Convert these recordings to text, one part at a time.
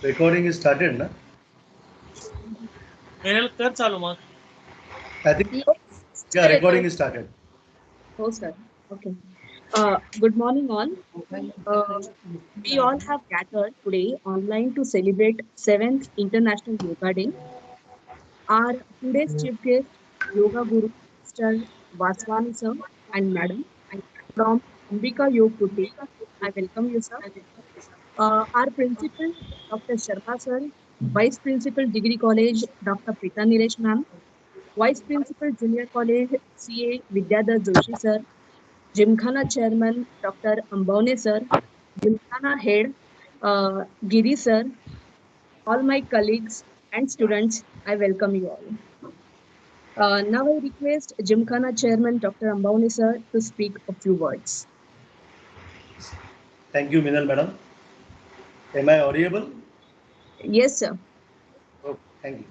Recording is started, na? मेरे कर चालू मग. I think, Yes, yeah, sir, recording record. is started. Oh, sir. Okay. Good morning, all. Uh, we all have gathered today online to celebrate 7th International Yoga Day. Our today's chief guest, Yoga Guru, Mr. Vaswani sir and Madam from Ambika Yoga Kuti. I welcome you, sir. Our principal, Dr. Sharma sir, Vice Principal Degree College, Dr. Prita Nilesh ma'am, Vice Principal Junior College, CA Vidyadhar Joshi sir, Gymkhana Chairman Dr. Ambane sir, Gymkhana Head Giri sir, all my colleagues and students, I welcome you all. Now I request Gymkhana Chairman Dr. Ambane sir to speak a few words. Thank you, Minal madam. Am I audible? Yes, sir. Oh, thank you.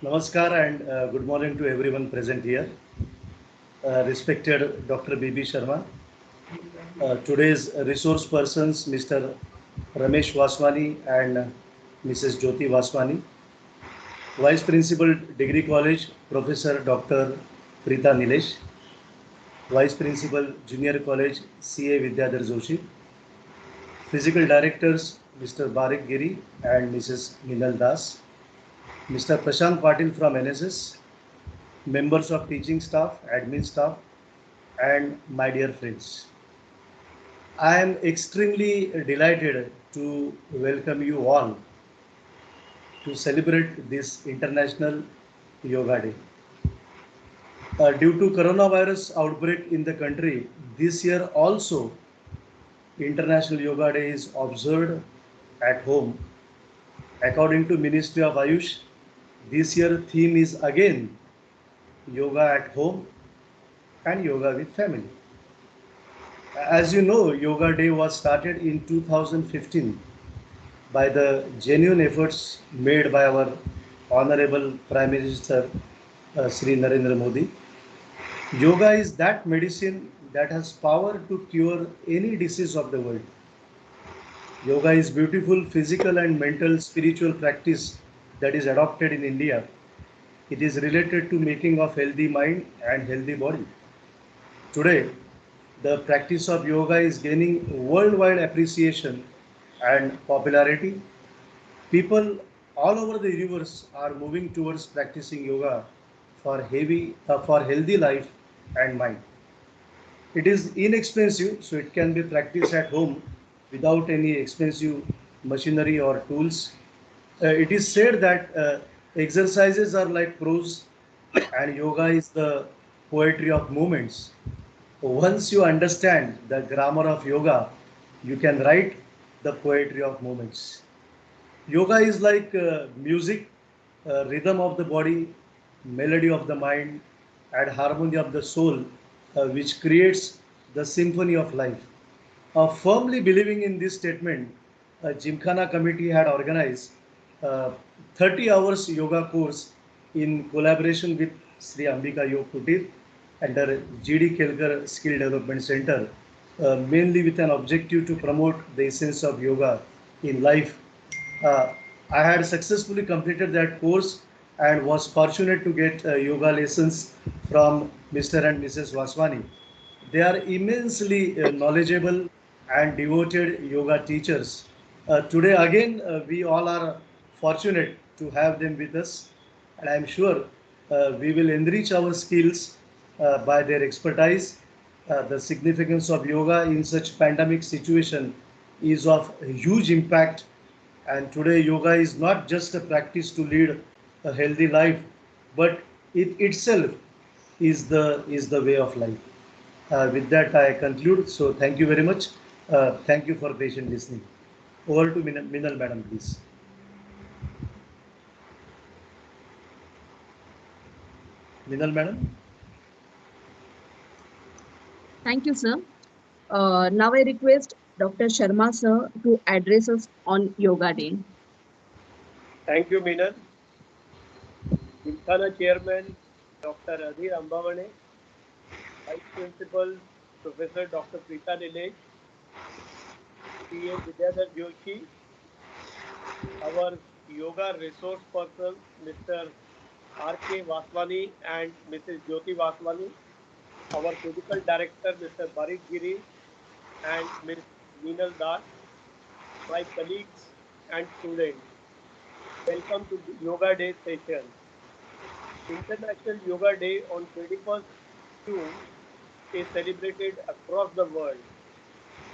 Namaskar and good morning to everyone present here. Respected Dr. B.B. Sharma, today's resource persons, Mr. Ramesh Vaswani and Mrs. Jyoti Vaswani, Vice Principal Degree College, Professor Dr. Prita Nilesh, Vice Principal Junior College, CA Vidyadhar Joshi, Physical Directors, Mr. Barik Giri and Mrs. Minal Das, Mr. Prashant Patil from NSS, members of teaching staff, admin staff, and my dear friends. I am extremely delighted to welcome you all to celebrate this International Yoga Day. Due to coronavirus outbreak in the country, this year also International Yoga Day is observed at home. According to Ministry of Ayush, this year theme is again yoga at home and yoga with family. As you know, Yoga Day was started in 2015 by the genuine efforts made by our Honorable Prime Minister Sri Narendra Modi. Yoga is that medicine that has power to cure any disease of the world. Yoga is beautiful physical and mental spiritual practice that is adopted in India. It is related to making of healthy mind and healthy body. Today, the practice of yoga is gaining worldwide appreciation and popularity. People all over the universe are moving towards practicing yoga for healthy life and mind. It is inexpensive, so it can be practiced at home without any expensive machinery or tools. It is said that exercises are like prose and yoga is the poetry of movements. Once you understand the grammar of yoga, you can write the poetry of movements. Yoga is like music, rhythm of the body, melody of the mind, and harmony of the soul, which creates the symphony of life. Firmly believing in this statement, Gymkhana committee had organized 30 hours yoga course in collaboration with Sri Ambika Yoga Kutir under GD Kelkar Skill Development Center, mainly with an objective to promote the essence of yoga in life. uh, I had successfully completed that course and was fortunate to get yoga lessons from Mr. and Mrs. Vaswani. They are immensely knowledgeable and devoted yoga teachers. Today, again, we all are fortunate to have them with us, and I'm sure we will enrich our skills by their expertise. The significance of yoga in such pandemic situation is of huge impact, and today yoga is not just a practice to lead a healthy life, but it itself is the way of life. With that, I conclude. So thank you very much. Thank you for patient listening. Over to Minal madam, please. Minal madam. Thank you, sir. Now I request Dr. Sharma sir to address us on Yoga Day. Thank you, Minan. Gymkhana Chairman Dr. Adhir Ambavane, Vice Principal Professor Dr. Prita Nilesh, CA Vidyadhar Joshi, our yoga resource persons, Mr. R.K. Vaswani and Mrs. Jyoti Vaswani, our physical director, Mr. Barik Giri and Ms. Meenal Das, my colleagues and students. Welcome to the Yoga Day session. International Yoga Day on 21st June is celebrated across the world.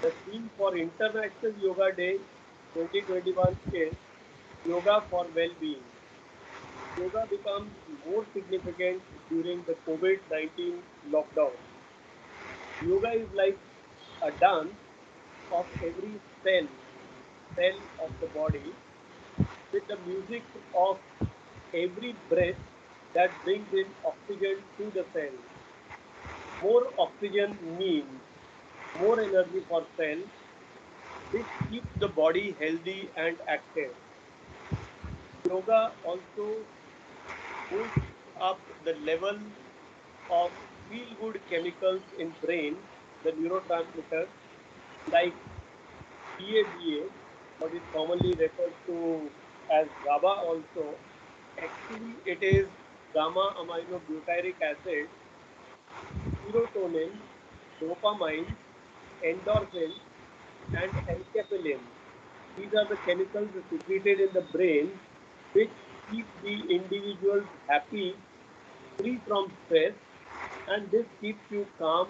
The theme for International Yoga Day 2021 is Yoga for Well-being. Yoga becomes more significant during the COVID-19 lockdown. Yoga is like a dance of every cell of the body with the music of every breath that brings in oxygen to the cell. More oxygen means more energy for cell, which keeps the body healthy and active. Yoga also boosts up the level of feel good chemicals in brain, the neurotransmitters like GABA, what is commonly referred to as GABA also. Actually, it is gamma aminobutyric acid, serotonin, dopamine, endorphins, and enkephalin. These are the chemicals secreted in the brain which keep the individuals happy, free from stress, and this keeps you calm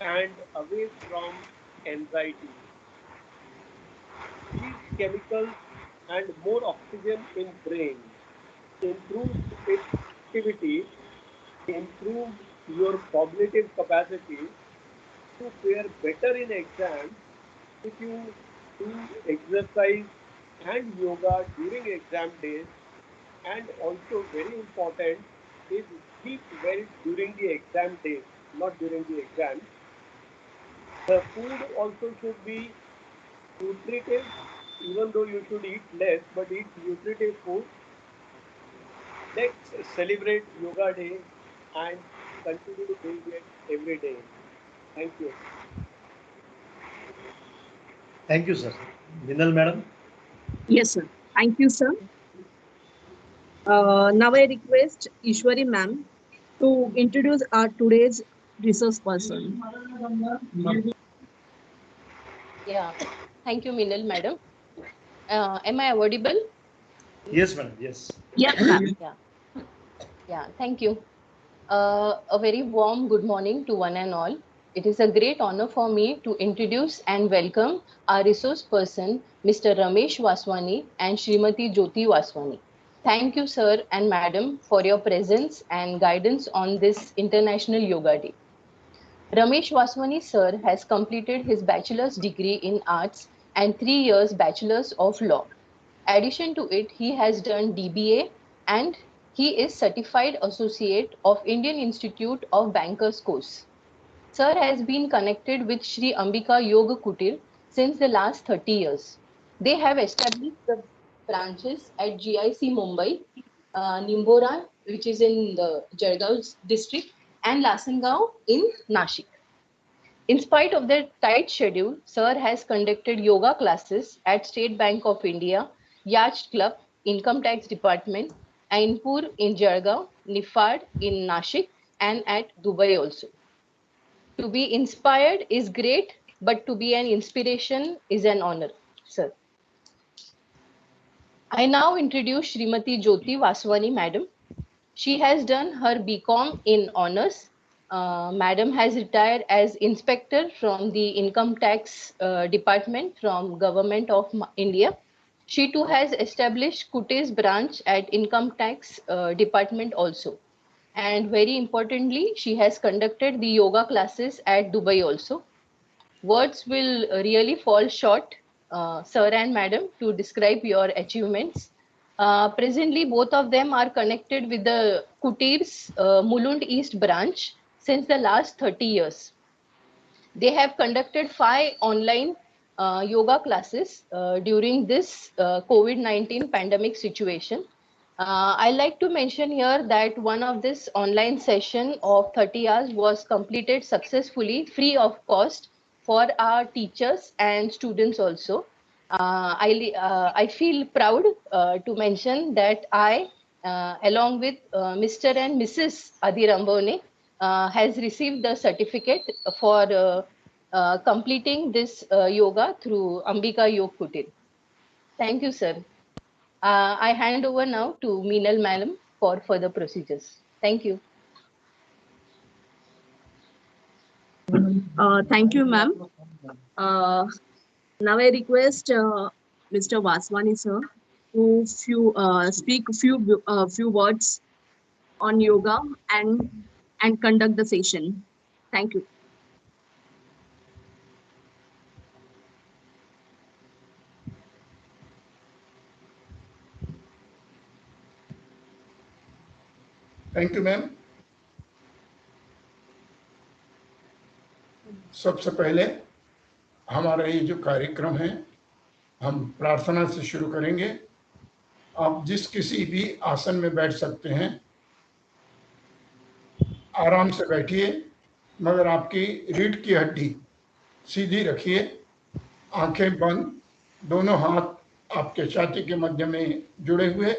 and away from anxiety. These chemicals and more oxygen in brain improves its activity, improves your cognitive capacity to fare better in exams if you do exercise and yoga during exam days, and also very important is sleep well during the exam days, not during the exams. The food also should be nutritive, even though you should eat less, but eat nutritive food. Let's celebrate Yoga Day and continue doing it every day. Thank you. Thank you, sir. Vinal, madam. Yes, sir. Thank you, sir. Now I request Ishwari ma'am to introduce our today's resource person. Yeah, thank you, Minal, madam. Am I audible? Yes, madam. Yes. Yes, ma'am. Yeah, yeah, thank you. A very warm good morning to one and all. It is a great honor for me to introduce and welcome our resource person, Mr. Ramesh Vaswani and Srimati Jyoti Vaswani. Thank you, sir and madam, for your presence and guidance on this International Yoga Day. Ramesh Vaswani sir has completed his bachelor's degree in arts and 3 years bachelor's of law. Addition to it, he has done DBA and he is certified associate of Indian Institute of Bankers course. Sir has been connected with Sri Ambika Yoga Kutir since the last 30 years. They have established the branches at GIC Mumbai, Nimboran, which is in the Jalgaon district, and Lasangao in Nashik. In spite of their tight schedule, Sir has conducted yoga classes at State Bank of India, Yacht Club, Income Tax Department, Ainpur in Jalgaon, Nifad in Nashik, and at Dubai also. To be inspired is great, but to be an inspiration is an honor, sir. I now introduce Srimati Jyoti Vaswani, madam. She has done her BCom in honors. Madam has retired as inspector from the income tax department from Government of India. She too has established Kute's branch at income tax department also. And very importantly, she has conducted the yoga classes at Dubai also. Words will really fall short, sir and madam, to describe your achievements. Presently, both of them are connected with the Kutir's Mulund East branch since the last 30 years. They have conducted 5 online yoga classes during this COVID-19 pandemic situation. I like to mention here that one of this online session of 30 hours was completed successfully free of cost for our teachers and students also. I feel proud to mention that I, along with Mr. and Mrs. Adi Rambone, has received the certificate for completing this yoga through Ambika Yog Kutir. Thank you, sir. I hand over now to Meenal Madam for further procedures. Thank you. Thank you, ma'am. Now I request Mr. Vaswani sir to speak few words on yoga and conduct the session. Thank you. Thank you ma'am. सबसे पहले हमारा ये जो कार्यक्रम है हम प्रार्थना से शुरू करेंगे। आप जिस किसी भी आसन में बैठ सकते हैं, आराम से बैठिए, मगर आपकी रीढ़ की हड्डी सीधी रखिए, आंखें बंद, दोनों हाथ आपके छाती के मध्य में जुड़े हुए।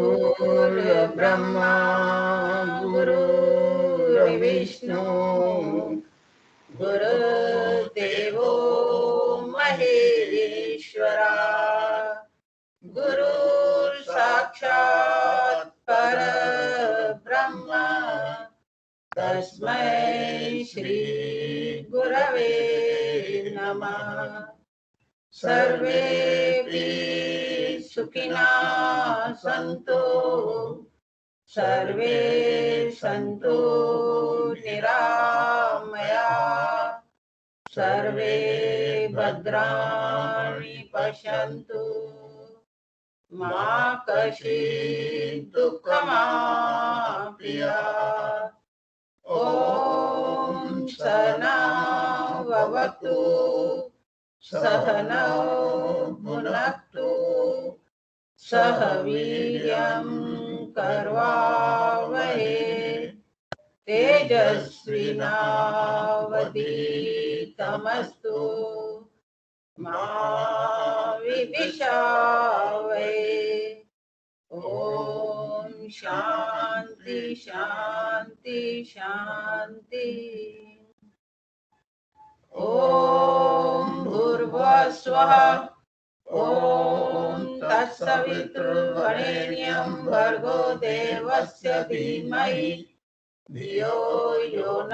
गुरुर्ब्रह्मा गुरुर्विष्णु गुरुर्देवो महेश्वरा गुरुः साक्षात् परब्रह्म तस्मै श्री गुरवे नमः। सर्वेपि सुखिनः सन्तु सर्वे सन्तु निरामया सर्वे भद्राणि पश्यन्तु मा कश्चित् दुःखमाप्नुयात्। ॐ सहनौ भवतु सहनौ भुनक्तु सह वीर्यं करवावहै तेजस्विनावधीतमस्तु मा विद्विषावहै। ॐ शान्ति शान्ति शान्ति। ॐ भूर्भुवः स्वः ॐ तत्सवितुर्वरेण्यं भर्गो देवस्य धीमहि धियो यो न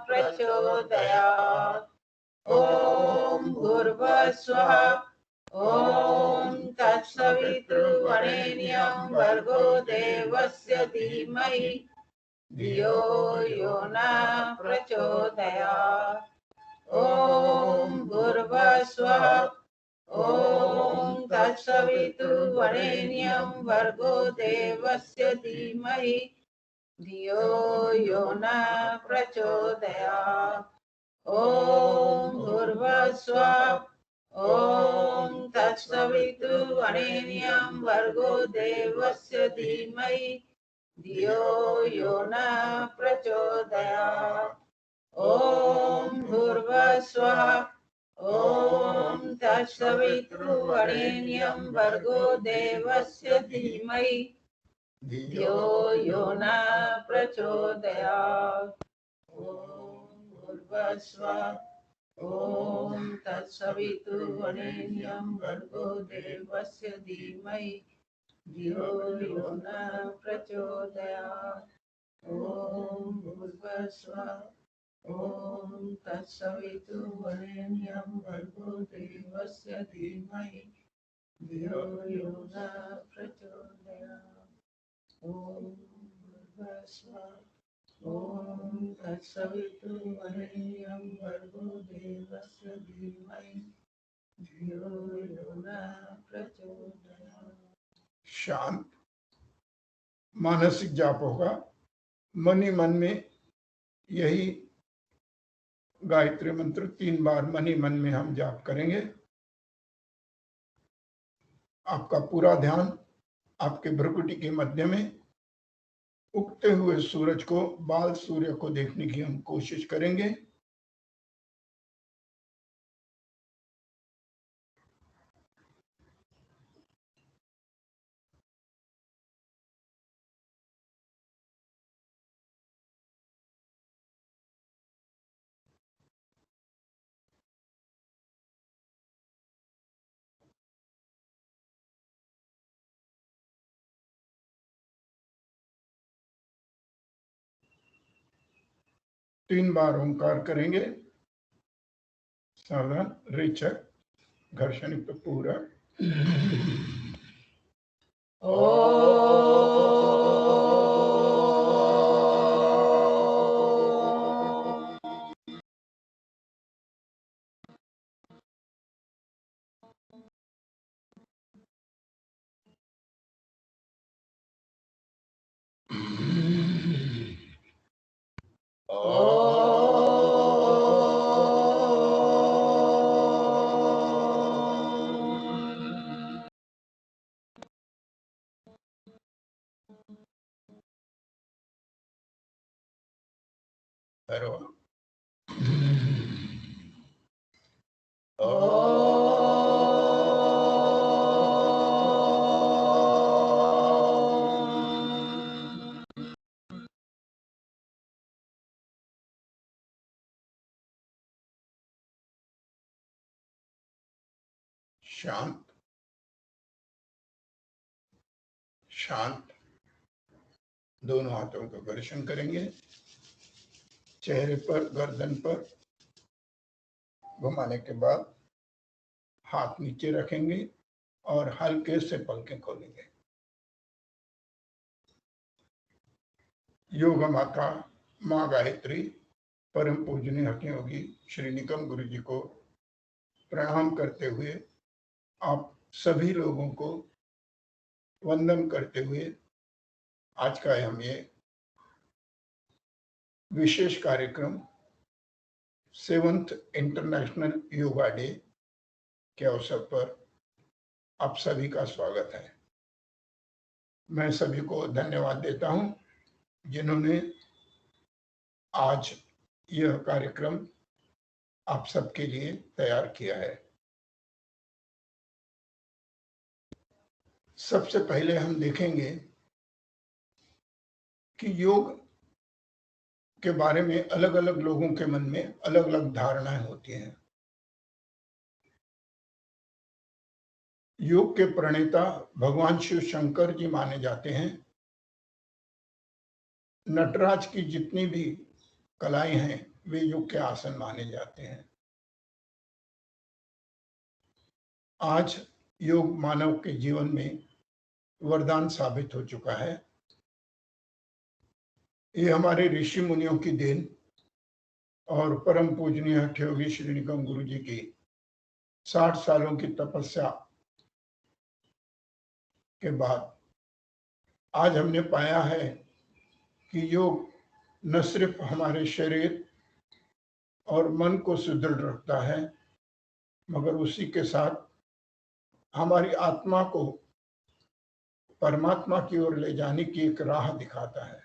प्रचोदयात्। ॐ भूर्भुवः स्वः ॐ तत्सवितुर्वरेण्यं भर्गो देवस्य धीमहि धियो यो न प्रचोदयात्। ॐ भूर्भुवः स्वः ॐ तत्सवितुर्वरेण्यं भर्गो देवस्य धीमहि धियो यो न प्रचोदयात्। ॐ भूर्भुवः स्वः ॐ तत्सवितुर्वरेण्यं भर्गो देवस्य धीमहि धियो यो न प्रचोदयात्। ॐ भूर्भुवः स्वः ॐ तत्सवितुर्वरेण्यं भर्गो देवस्य धीमहि धियो यो न प्रचोदयात्। ॐ भूर्भुवः स्वः ॐ तत्सवितुर्वरेण्यं भर्गो देवस्य धीमहि धियो यो न प्रचोदयात्। ॐ भूर्भुवः स्वः ॐ तत्सवितुर्वरेण्यं भर्गो देवस्य धीमहि धियो यो न प्रचोदयात्। ॐ भूर्भुवः स्वः ॐ तत्सवितुर्वरेण्यं भर्गो देवस्य धीमहि धियो यो न प्रचोदयात्। शांत मानसिक जाप होगा। मन ही मन में यही गायत्री मंत्र 3 बार मन ही मन में हम जाप करेंगे। आपका पूरा ध्यान आपके भ्रुकुटी के मध्य में उगते हुए सूरज को, बाल सूर्य को देखने की हम कोशिश करेंगे। 3 बार ओंकार करेंगे। सावधान, रेचक, घर्षण युक्त पूरा। शांत, शांत। दोनों हाथों को घर्षण करेंगे, चेहरे पर, गर्दन पर घुमाने के बाद हाथ नीचे रखेंगे और हल्के से पलकें खोलेंगे। योग माता माँ गायत्री परम पूजनीय हकीम योगी श्री निकम गुरु जी को प्रणाम करते हुए, आप सभी लोगों को वंदन करते हुए आज का हम ये विशेष कार्यक्रम 7th इंटरनेशनल योगा डे के अवसर पर आप सभी का स्वागत है। मैं सभी को धन्यवाद देता हूं जिन्होंने आज यह कार्यक्रम आप सबके लिए तैयार किया है। सबसे पहले हम देखेंगे कि योग के बारे में अलग अलग लोगों के मन में अलग अलग धारणाएं होती हैं। योग के प्रणेता भगवान शिव शंकर जी माने जाते हैं। नटराज की जितनी भी कलाएं हैं वे योग के आसन माने जाते हैं। आज योग मानव के जीवन में वरदान साबित हो चुका है। ये हमारे ऋषि मुनियों की देन और परम पूजनीय हठ योगी श्री निकम गुरु जी की 60 सालों की तपस्या के बाद आज हमने पाया है कि योग न सिर्फ हमारे शरीर और मन को सुदृढ़ रखता है, मगर उसी के साथ हमारी आत्मा को परमात्मा की ओर ले जाने की एक राह दिखाता है।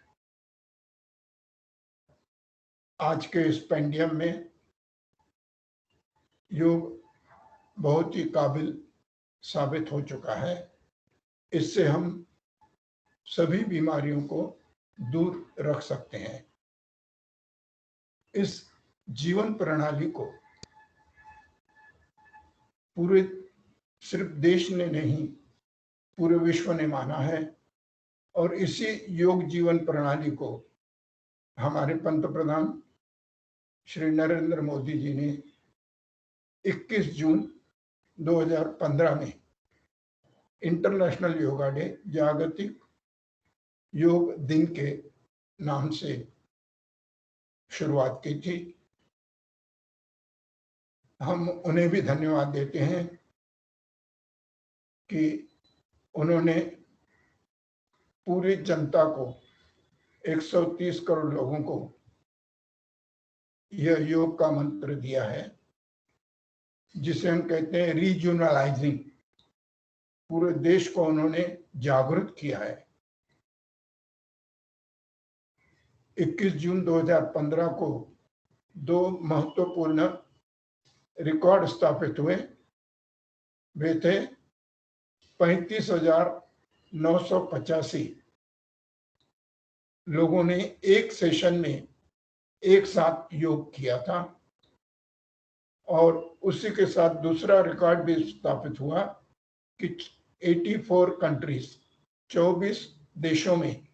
आज के इस पेंडियम में योग बहुत ही काबिल साबित हो चुका है। इससे हम सभी बीमारियों को दूर रख सकते हैं। इस जीवन प्रणाली को पूरे सिर्फ देश ने नहीं, पूरे विश्व ने माना है और इसी योग जीवन प्रणाली को हमारे पंतप्रधान श्री नरेंद्र मोदी जी ने 21 जून 2015 में इंटरनेशनल योगा डे, जागतिक योग दिन के नाम से शुरुआत की थी। हम उन्हें भी धन्यवाद देते हैं कि उन्होंने पूरी जनता को 130 करोड़ लोगों को यह योग का मंत्र दिया है, जिसे हम कहते हैं रीजनलाइजिंग। पूरे देश को उन्होंने जागरूक किया है। 21 जून 2015 को 2 महत्वपूर्ण रिकॉर्ड स्थापित हुए। वे थे 35,985 लोगों ने एक सेशन में एक साथ योग किया था और उसी के साथ दूसरा रिकॉर्ड भी स्थापित हुआ कि 84 कंट्रीज, 24 देशों में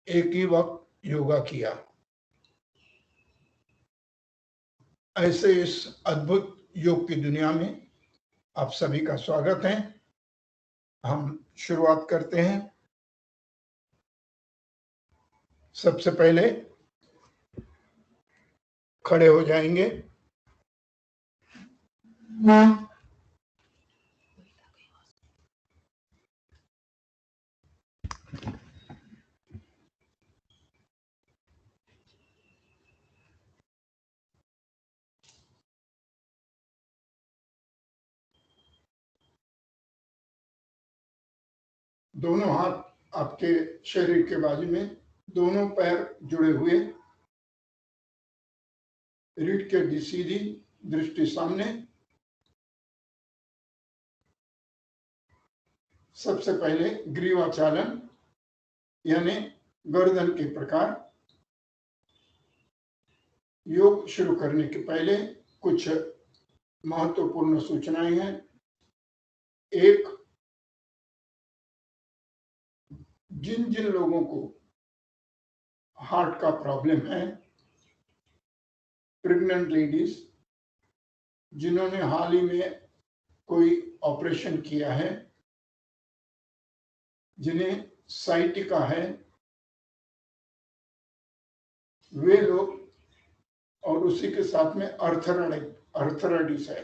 एक ही वक्त योगा किया। ऐसे इस अद्भुत योग की दुनिया में आप सभी का स्वागत है। हम शुरुआत करते हैं। सबसे पहले खड़े हो जाएंगे। दोनों हाथ आपके शरीर के बाजू में, दोनों पैर जुड़े हुए, रीढ़ की हड्डी सीधी, दृष्टि सामने। सबसे पहले ग्रीवाचालन यानी गर्दन के प्रकार। योग शुरू करने के पहले कुछ महत्वपूर्ण सूचनाएं हैं। एक, जिन जिन लोगों को हार्ट का प्रॉब्लम है, प्रेग्नेंट लेडीज, जिन्होंने हाल ही में कोई ऑपरेशन किया है, जिन्हें साइटिका है, वे लोग, और उसी के साथ में अर्थराइटिस है,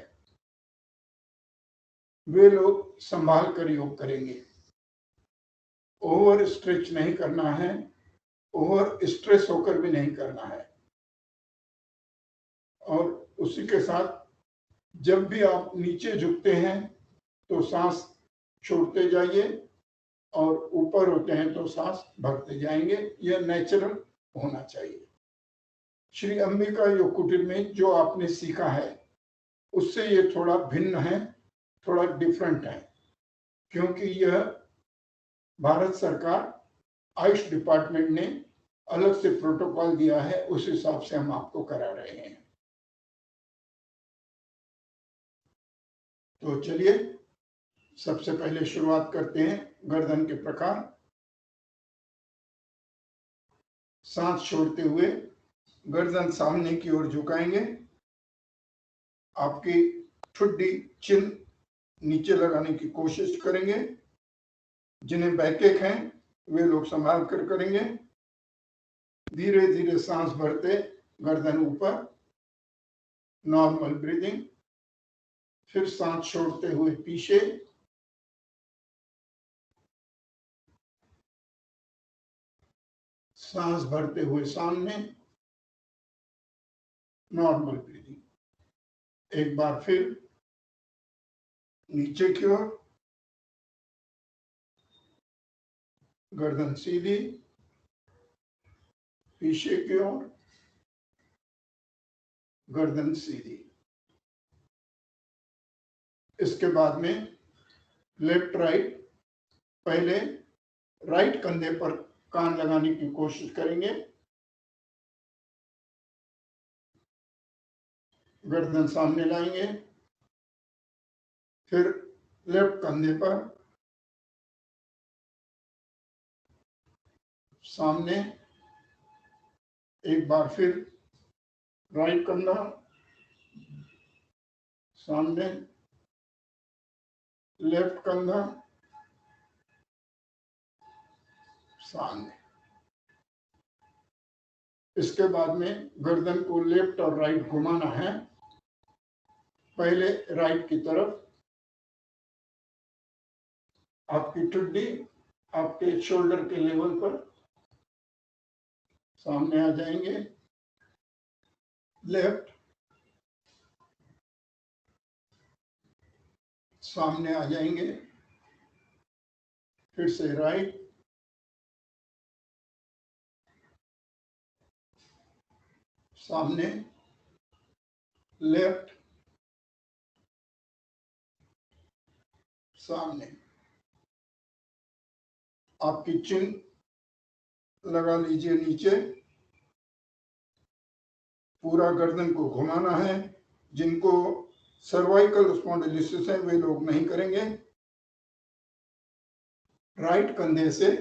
वे लोग संभाल कर योग करेंगे। ओवर स्ट्रेच नहीं करना है, ओवर स्ट्रेस होकर भी नहीं करना है। और उसी के साथ जब भी आप नीचे झुकते हैं तो सांस छोड़ते जाइए, और ऊपर होते हैं तो सांस भरते जाएंगे। यह नेचुरल होना चाहिए। श्री अंबिका योग कुटीर में जो आपने सीखा है उससे ये थोड़ा भिन्न है, थोड़ा डिफरेंट है, क्योंकि यह भारत सरकार आयुष डिपार्टमेंट ने अलग से प्रोटोकॉल दिया है, उस हिसाब से हम आपको करा रहे हैं। तो चलिए सबसे पहले शुरुआत करते हैं गर्दन के प्रकार। सांस छोड़ते हुए गर्दन सामने की ओर झुकाएंगे। आपकी ठुड्डी चिन नीचे लगाने की कोशिश करेंगे। जिन्हें बैकएक हैं वे लोग संभाल कर करेंगे। धीरे धीरे सांस भरते गर्दन ऊपर, नॉर्मल ब्रीदिंग। फिर सांस छोड़ते हुए पीछे, सांस भरते हुए सामने, नॉर्मल ब्रीदिंग। एक बार फिर नीचे की ओर, गर्दन सीधी, पीछे की ओर, गर्दन सीधी। इसके बाद में लेफ्ट राइट, पहले राइट कंधे पर कान लगाने की कोशिश करेंगे। गर्दन सामने लाएंगे। फिर लेफ्ट कंधे पर, सामने, एक बार फिर राइट कंधा, सामने, लेफ्ट कंधा, सामने। इसके बाद में गर्दन को लेफ्ट और राइट घुमाना है। पहले राइट की तरफ, आपकी ठुड्डी आपके शोल्डर के लेवल पर सामने आ जाएंगे। लेफ्ट, सामने आ जाएंगे। फिर से राइट, सामने, लेफ्ट, सामने। आपकी चिन लगा लीजिए नीचे। पूरा गर्दन को घुमाना है। जिनको सर्वाइकल स्पॉन्डिलोसिस है वे लोग नहीं करेंगे। राइट कंधे से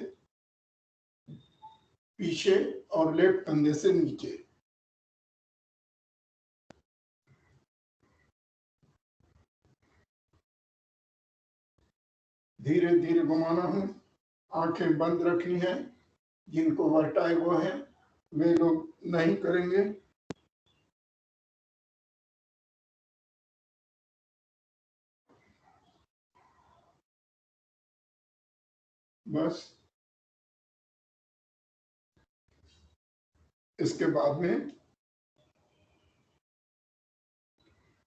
पीछे और लेफ्ट कंधे से नीचे। धीरे धीरे घुमाना है। आंखें बंद रखनी है। जिनको वर्टाइगो है वे लोग नहीं करेंगे। बस इसके बाद में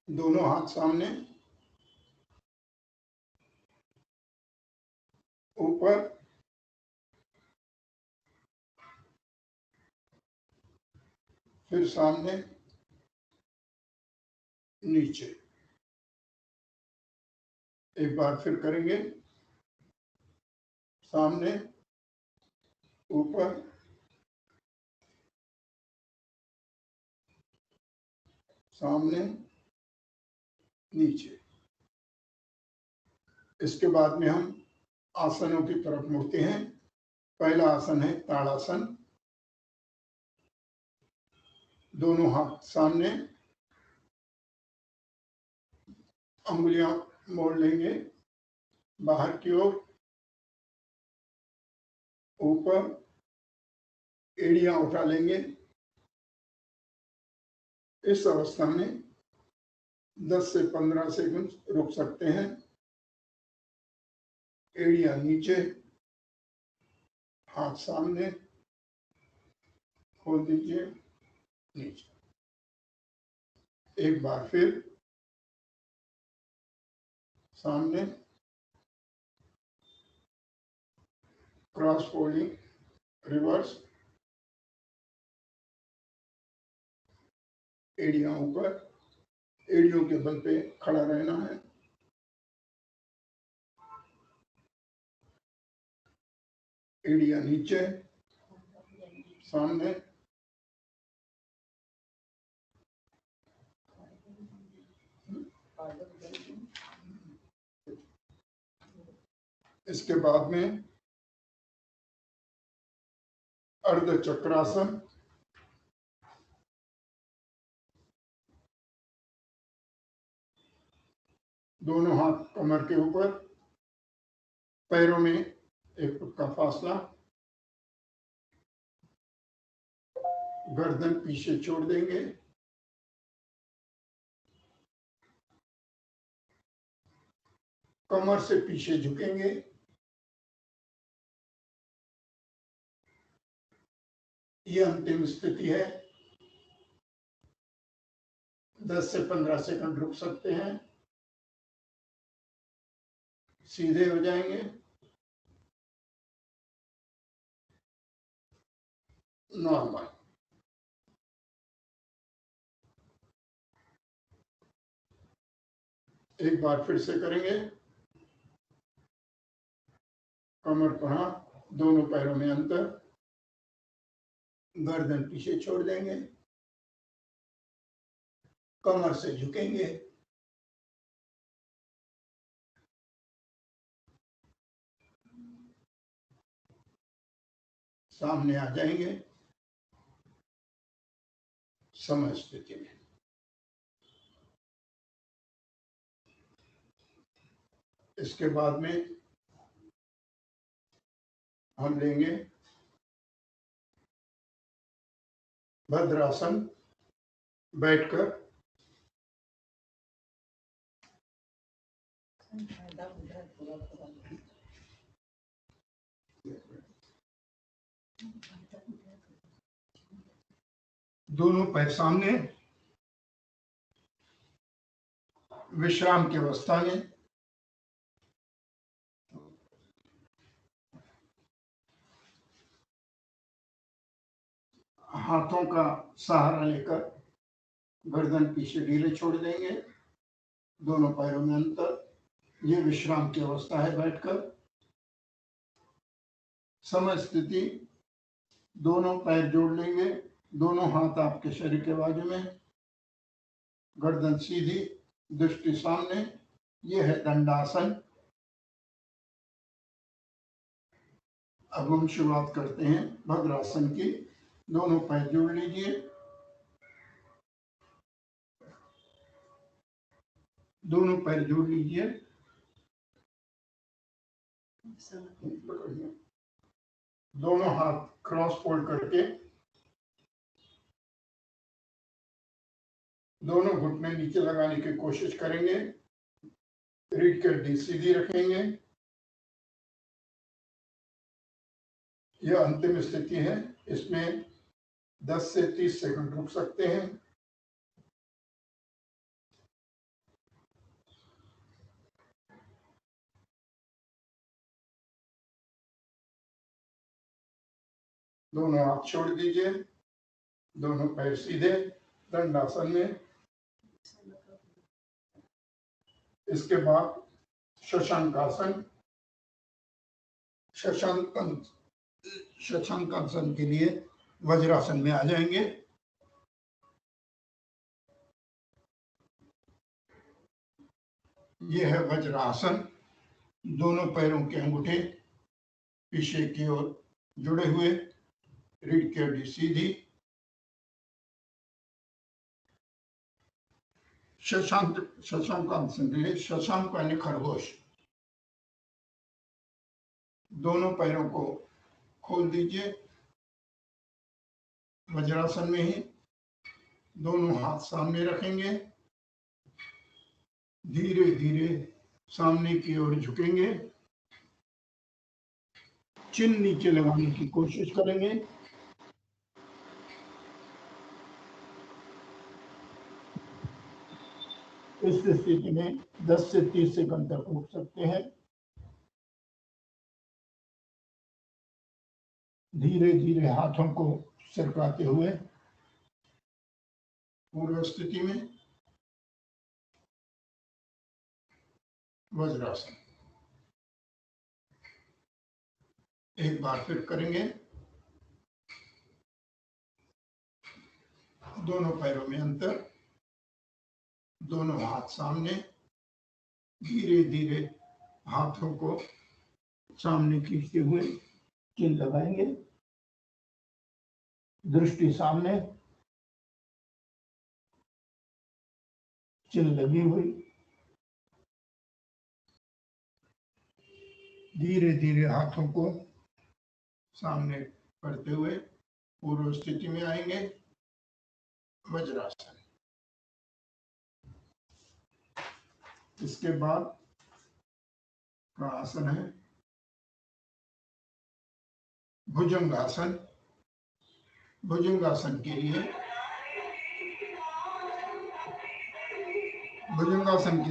दोनों हाथ सामने, ऊपर, फिर सामने, नीचे। एक बार फिर करेंगे। सामने, ऊपर, सामने, नीचे। इसके बाद में हम आसनों की तरफ मुड़ते हैं। पहला आसन है ताड़ासन। दोनों हाथ सामने, अंगुलियां मोड़ लेंगे बाहर की ओर, ऊपर, एड़ियां उठा लेंगे। इस अवस्था में 10 से 15 सेकंड रुक सकते हैं। एड़ियां नीचे, हाथ सामने, खोल दीजिए, नीचे। एक बार फिर सामने, क्रॉस फोल्डिंग, रिवर्स, एड़ियां ऊपर, एड़ियों के बल पे खड़ा रहना है। एड़ियां नीचे, सामने, इसके बाद में अर्ध चक्रासन। दोनों हाथ कमर के ऊपर, पैरों में 1 फुट का फासला, गर्दन पीछे छोड़ देंगे। कमर से पीछे झुकेंगे। ये अंतिम स्थिति है। 10 से 15 सेकंड रुक सकते हैं। सीधे हो जाएंगे। नॉर्मल। एक बार फिर से करेंगे। कमर पर हाथ, दोनों पैरों में अंतर, गर्दन पीछे छोड़ देंगे, कमर से झुकेंगे, सामने आ जाएंगे समय स्थिति में। इसके बाद में हम लेंगे भद्रासन। बैठकर दोनों पैर सामने, विश्राम की अवस्था में। हाथों का सहारा लेकर गर्दन पीछे ढीले छोड़ देंगे। दोनों पैरों में अंतर। ये विश्राम की अवस्था है बैठकर। समय स्थिति, दोनों पैर जोड़ लेंगे, दोनों हाथ आपके शरीर के बाजू में, गर्दन सीधी, दृष्टि सामने। ये है दंडासन। अब हम शुरुआत करते हैं भद्रासन की। दोनों पैर जोड़ लीजिए, दोनों पैर जोड़ लीजिए। पकड़िए। दोनों हाथ क्रॉस फोल्ड करके दोनों घुटने नीचे लगाने की कोशिश करेंगे। रीढ़ की हड्डी सीधी रखेंगे। यह अंतिम स्थिति है। इसमें 10 से 30 सेकंड रुक सकते हैं। दोनों हाथ छोड़ दीजिए। दोनों पैर सीधे दंडासन में। इसके बाद शशांकासन। शशांकासन के लिए वज्रासन में आ जाएंगे। यह है वज्रासन। दोनों पैरों के अंगूठे पीछे की ओर जुड़े हुए, रीढ़ की हड्डी सीधी। शशांकासन के लिए शशांक यानी खरगोश। दोनों पैरों को खोल दीजिए वज्रासन में ही। दोनों हाथ सामने रखेंगे। धीरे धीरे सामने की ओर झुकेंगे। चिन नीचे लगाने की कोशिश करेंगे। इस स्थिति में 10 से 30 सेकंड तक रुक सकते हैं। धीरे धीरे हाथों को सरकाते हुए पूर्व स्थिति में वज्रासन। एक बार फिर करेंगे। दोनों पैरों में अंतर। दोनों हाथ सामने। धीरे धीरे हाथों को सामने खींचते हुए चिन लगाएंगे। दृष्टि सामने, चिन लगी हुई। धीरे धीरे हाथों को सामने करते हुए पूर्व स्थिति में आएंगे। वज्रासन। इसके बाद का आसन है भुजंगासन। भुजंगासन के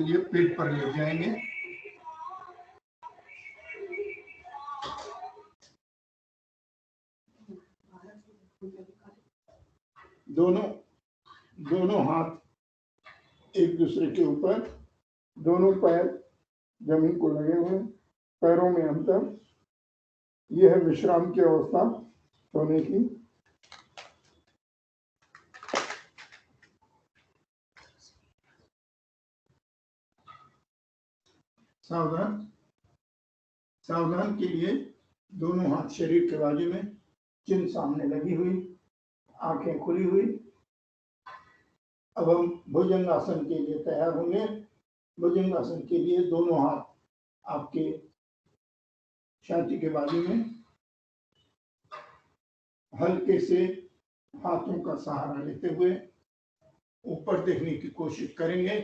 लिए पेट पर ले जाएंगे। दोनों हाथ एक दूसरे के ऊपर। दोनों पैर जमीन को लगे हुए। पैरों में अंतर। यह है विश्राम की अवस्था सोने की। सावधान के लिए दोनों हाथ शरीर के बाजू में, चिन सामने लगी हुई, आंखें खुली हुई। अब हम भुजंगासन के लिए तैयार होंगे। भुजंगासन के लिए दोनों हाथ आपके छाती के बाजू में। हल्के से हाथों का सहारा लेते हुए ऊपर देखने की कोशिश करेंगे।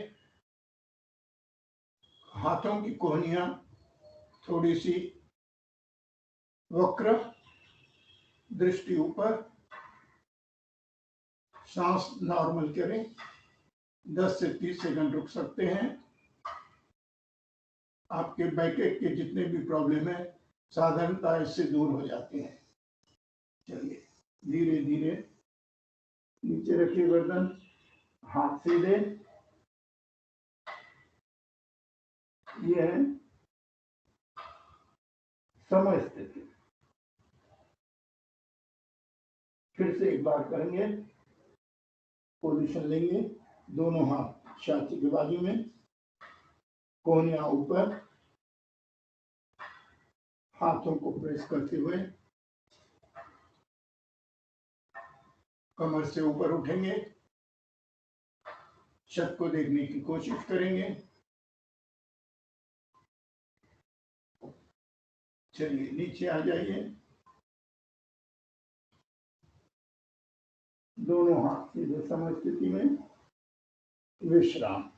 हाथों की कोहनियां थोड़ी सी वक्र। दृष्टि ऊपर। सांस नॉर्मल करें। 10 से 30 सेकंड रुक सकते हैं। आपके बैकेट के जितने भी प्रॉब्लम है साधारणतः इससे दूर हो जाते हैं। चलिए धीरे धीरे नीचे रखिए गर्दन। हाथ सीधे। यह है समय स्थिति। फिर से एक बार करेंगे। पोजीशन लेंगे। दोनों हाथ छाती के बाजू में, कोहनियां ऊपर। हाथों को प्रेस करते हुए कमर से ऊपर उठेंगे। छत को देखने की कोशिश करेंगे। चलिए नीचे आ जाइए, दोनों हाथ सीधे समस्थिति में, विश्राम।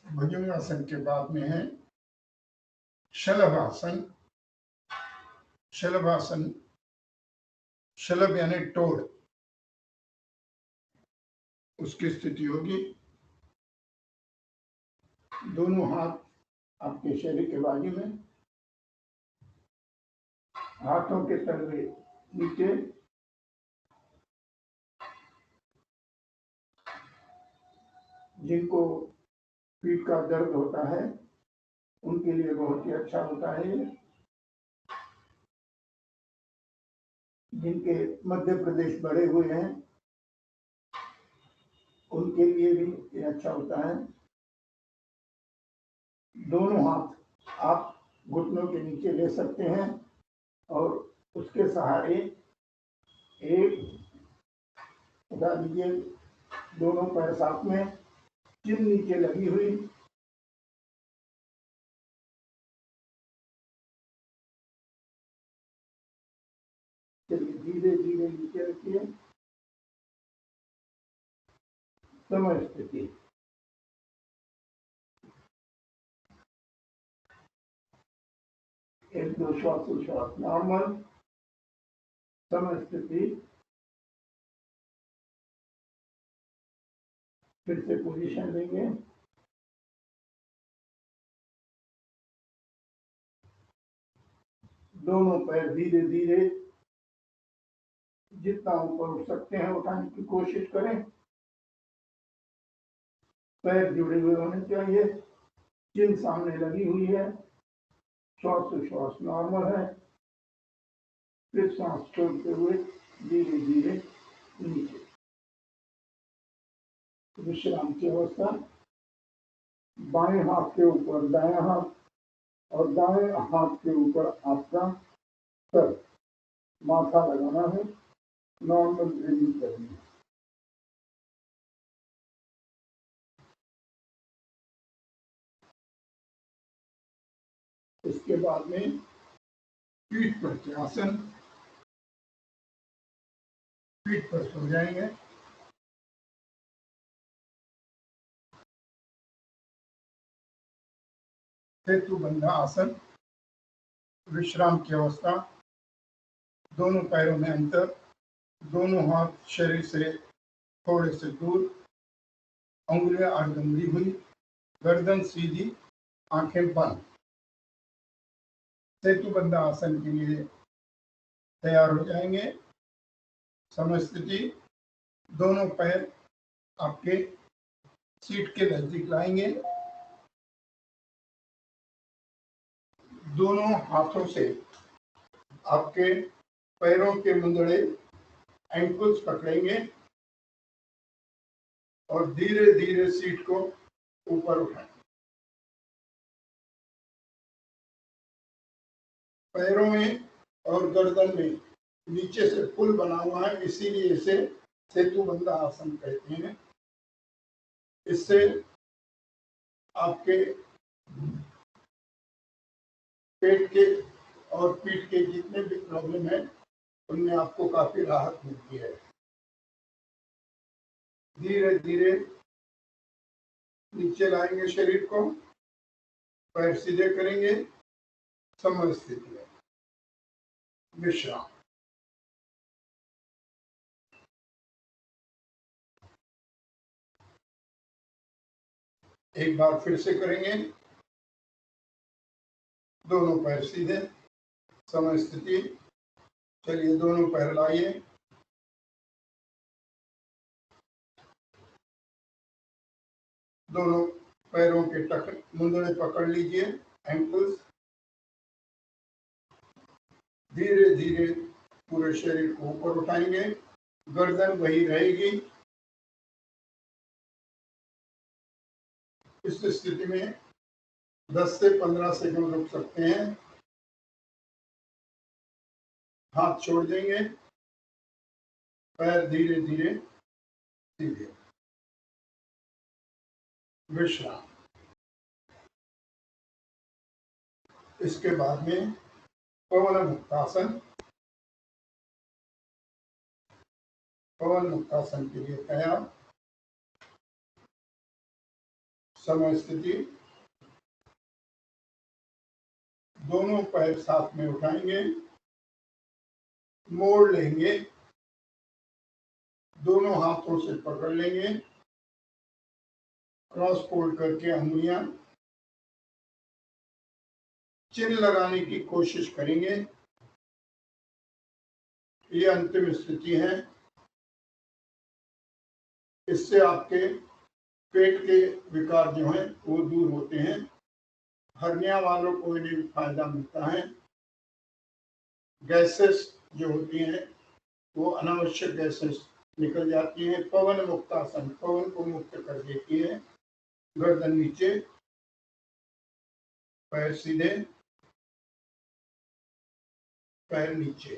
भुजंगासन के बाद में है शलभासन। शलभासन, शलभ यानी टोड़, उसकी स्थिति होगी। दोनों हाथ आपके शरीर के बाजू में, हाथों के तलवे नीचे, जिनको पीठ का दर्द होता है उनके लिए बहुत ही अच्छा होता है ये। जिनके मध्य प्रदेश बढ़े हुए हैं उनके लिए भी ये अच्छा होता है। दोनों हाथ आप घुटनों के नीचे ले सकते हैं और उसके सहारे एक उठा लीजिए, दोनों पैर साथ में, चिन नीचे लगी हुई, चलिए धीरे धीरे नीचे रखिए, समय स्थिति। एक दो श्वास नॉर्मल, समय स्थिति। फिर से पोजीशन लेंगे, दोनों पैर धीरे धीरे जितना ऊपर उठ सकते हैं उठाने की कोशिश करें। पैर जुड़े हुए होने चाहिए, चिन सामने लगी हुई है, श्वास नॉर्मल है। फिर सांस छोड़ते हुए धीरे धीरे नीचे, विश्राम की अवस्था। बाएं हाथ के ऊपर दायां हाथ और दाएं हाथ के ऊपर आपका सर, माथा लगाना है, नॉर्मल ब्रीदिंग करनी है। इसके बाद में पीठ पर के आसन, पीठ पर सो जाएंगे। सेतुबंधा आसन, विश्राम की अवस्था। दोनों पैरों में अंतर, दोनों हाथ शरीर से थोड़े से दूर, उंगलियां आड़गंडी हुई, गर्दन सीधी, आंखें बंद। सेतुबंधा आसन के लिए तैयार हो जाएंगे। समय स्थिति, दोनों पैर आपके सीट के नजदीक लाएंगे, दोनों हाथों से आपके पैरों के मुंदड़े, एंकल्स पकड़ेंगे और धीरे धीरे सीट को ऊपर उठाएं। पैरों में और गर्दन में नीचे से पुल बना हुआ है, इसीलिए इसे सेतुबंधा आसन कहते हैं। इससे आपके पेट के और पीठ के जितने भी प्रॉब्लम है उनमें आपको काफी राहत मिलती है। धीरे धीरे नीचे लाएंगे शरीर को, पैर सीधे करेंगे, समय स्थिति में विश्राम। एक बार फिर से करेंगे, दोनों पैर सीधे, समय स्थिति। चलिए दोनों पैर लाइए, दोनों पैरों के मुंदड़े पकड़ लीजिए, एंकल्स। धीरे धीरे पूरे शरीर को ऊपर उठाएंगे, गर्दन वही रहेगी। इस स्थिति में 10 से 15 सेकंड रुक सकते हैं। हाथ छोड़ देंगे, पैर धीरे धीरे सीधे, विश्राम। इसके बाद में पवन मुक्तासन। पवन मुक्तासन के लिए तैयार। समय स्थिति, दोनों पैर साथ में उठाएंगे, मोड़ लेंगे, दोनों हाथों से पकड़ लेंगे, क्रॉस फोल्ड करके अंगुलियां चिन लगाने की कोशिश करेंगे। ये अंतिम स्थिति है। इससे आपके पेट के विकार जो हैं वो दूर होते हैं। हर्निया वालों को इन्हें फायदा मिलता है। गैसेस जो होती हैं वो अनावश्यक गैसेस निकल जाती हैं। पवन मुक्तासन पवन को मुक्त कर देती है। गर्दन नीचे, पैर सीधे, पैर नीचे,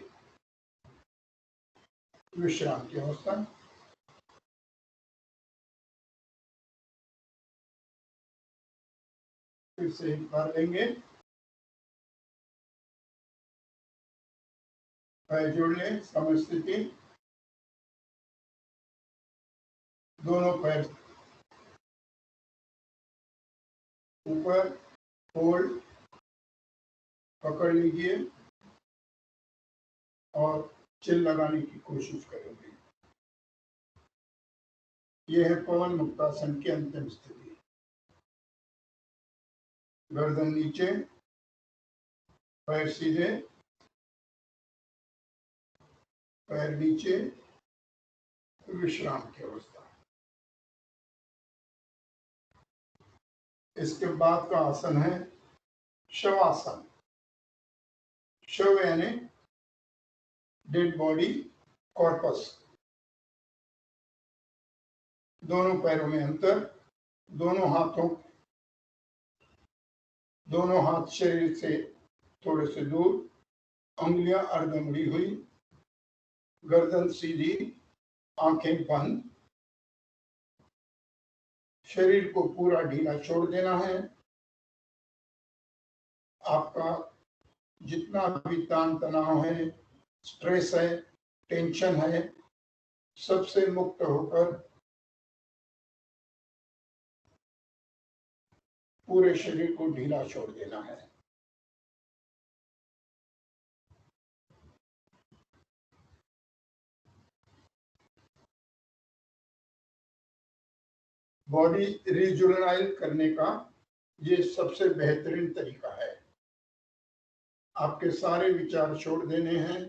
विश्राम की अवस्था। फिर से एक बार लेंगे, पैर जोड़ लें, समय स्थिति, दोनों पैर ऊपर, होल्ड, पकड़ लीजिए और चिल लगाने की कोशिश करेंगे। यह है पवन मुक्तासन की अंतिम स्थिति। गर्दन नीचे, पैर सीधे, पैर नीचे, विश्राम की अवस्था। इसके बाद का आसन है शवासन। शव यानी डेड बॉडी, कॉर्पस। दोनों पैरों में अंतर, दोनों हाथ शरीर से थोड़े से दूर, उंगलियां अर्ध मुड़ी हुई, गर्दन सीधी, आंखें बंद। शरीर को पूरा ढीला छोड़ देना है। आपका जितना भी तान तनाव है, स्ट्रेस है, टेंशन है, सबसे मुक्त होकर पूरे शरीर को ढीला छोड़ देना है। बॉडी रिजुवेनाइज करने का ये सबसे बेहतरीन तरीका है। आपके सारे विचार छोड़ देने हैं।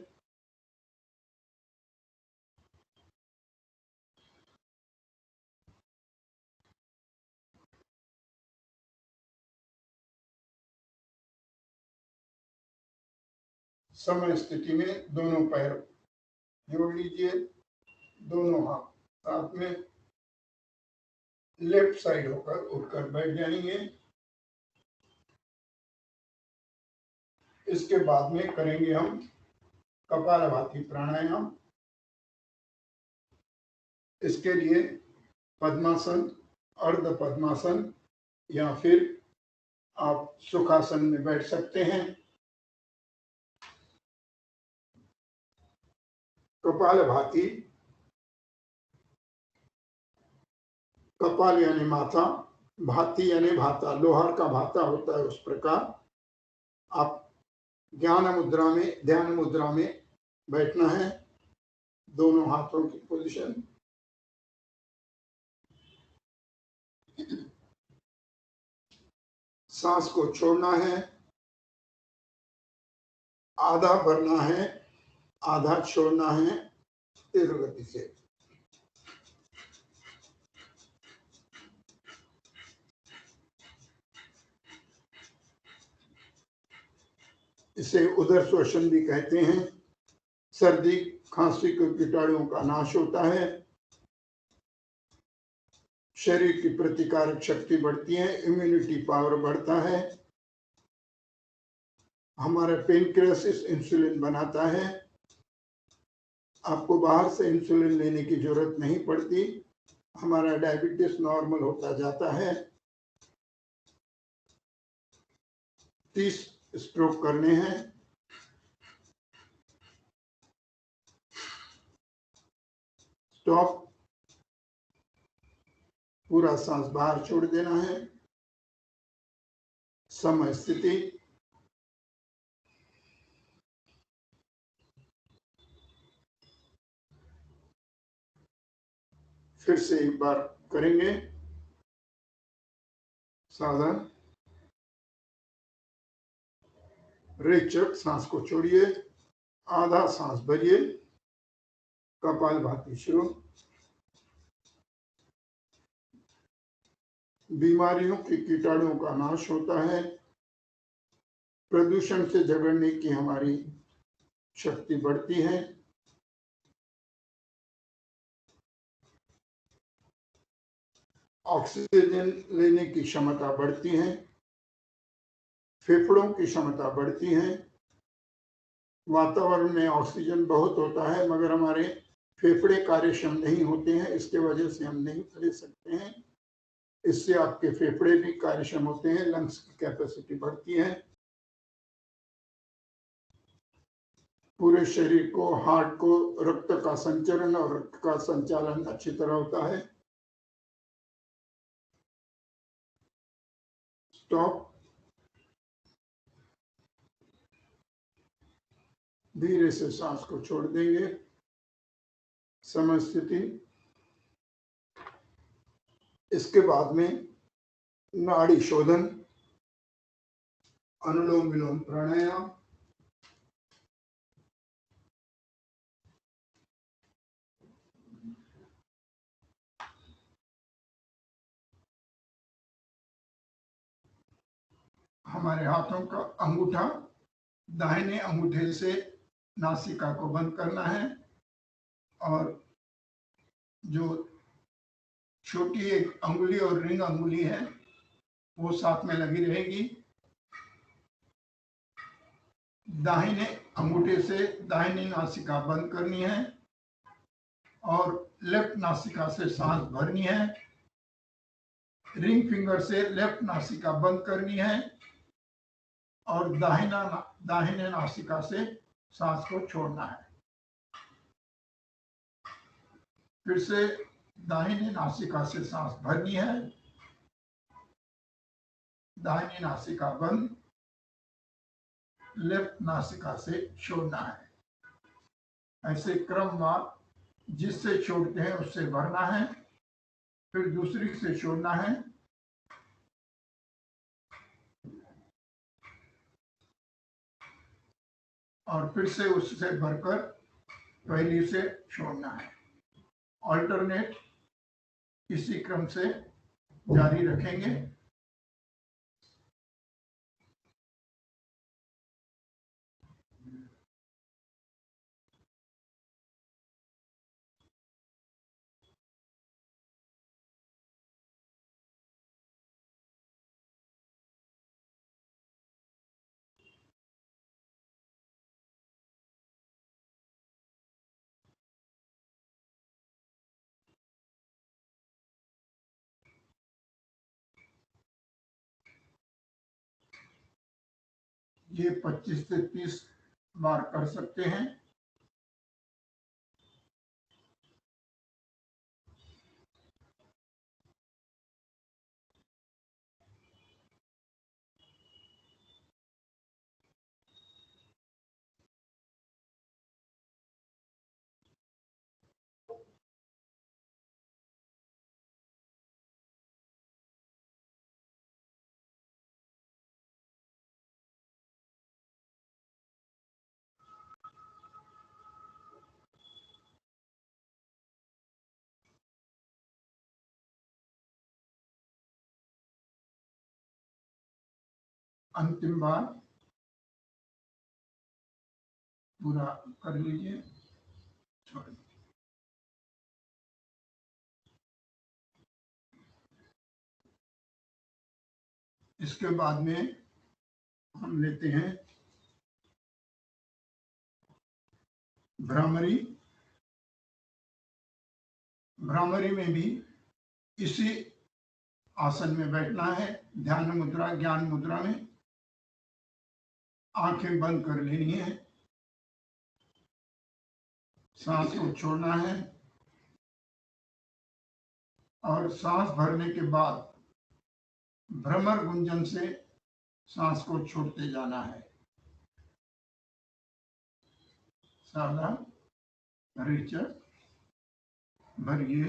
समय स्थिति में दोनों पैर जोड़ लीजिए, दोनों हाथ साथ में, लेफ्ट साइड होकर उठकर बैठ जाएंगे। इसके बाद में करेंगे हम कपालभाति प्राणायाम। इसके लिए पद्मासन, अर्ध पद्मासन या फिर आप सुखासन में बैठ सकते हैं। कपालभाति, कपाल यानी माथा, भाती यानी भाता, लोहार का भाता होता है उस प्रकार आप ध्यान मुद्रा में बैठना है। दोनों हाथों की पोजीशन, सांस को छोड़ना है, आधा भरना है, आधा छोड़ना है, तीव्र गति से। इसे उदर शोषण भी कहते हैं। सर्दी खांसी के कीटाणुओं का नाश होता है, शरीर की प्रतिकारक शक्ति बढ़ती है, इम्यूनिटी पावर बढ़ता है, हमारा पेनक्रियास इंसुलिन बनाता है, आपको बाहर से इंसुलिन लेने की जरूरत नहीं पड़ती। हमारा डायबिटीज नॉर्मल होता जाता है। 30 स्ट्रोक करने हैं। स्टॉप। पूरा सांस बाहर छोड़ देना है। समय स्थिति। फिर से एक बार करेंगे। सावधान। रेचक। सांस को छोड़िए। आधा सांस भरिए। कपालभाति शुरू। बीमारियों के कीटाणुओं का नाश होता है। प्रदूषण से झगड़ने की हमारी शक्ति बढ़ती है। ऑक्सीजन लेने की क्षमता बढ़ती है। फेफड़ों की क्षमता बढ़ती है। वातावरण में ऑक्सीजन बहुत होता है मगर हमारे फेफड़े कार्यक्षम नहीं होते हैं, इसके वजह से हम नहीं ले सकते हैं। इससे आपके फेफड़े भी कार्यक्षम होते हैं, लंग्स की कैपेसिटी बढ़ती है। पूरे शरीर को, हार्ट को रक्त का संचरण और रक्त का संचालन अच्छी तरह होता है। स्टॉप। धीरे से सांस को छोड़ देंगे। समय स्थिति। इसके बाद में नाड़ी शोधन, अनुलोम विलोम प्राणायाम। हमारे हाथों का अंगूठा दाहिने अंगूठे से नासिका को बंद करना है और जो छोटी एक अंगुली और रिंग अंगुली है वो साथ में लगी रहेगी। दाहिने अंगूठे से दाहिनी नासिका बंद करनी है और लेफ्ट नासिका से सांस भरनी है। रिंग फिंगर से लेफ्ट नासिका बंद करनी है और दाहिने नासिका से सांस को छोड़ना है। फिर से दाहिने नासिका से सांस भरनी है, दाहिनी नासिका बंद, लेफ्ट नासिका से छोड़ना है। ऐसे क्रमवार जिससे छोड़ते हैं उससे भरना है, फिर दूसरी से छोड़ना है। और फिर से उससे भरकर पहली से छोड़ना है। ऑल्टरनेट इसी क्रम से जारी रखेंगे। ये 25 से 30 बार कर सकते हैं। अंतिम बार पूरा कर लीजिए, छोड़ दीजिए। इसके बाद में हम लेते हैं भ्रामरी भ्रामरी में भी इसी आसन में बैठना है। ध्यान मुद्रा, ज्ञान मुद्रा में आंखें बंद कर लेनी है, सांस को छोड़ना है और सांस भरने के बाद भ्रमर गुंजन से सांस को छोड़ते जाना है। सावधान, रिचर भरिए,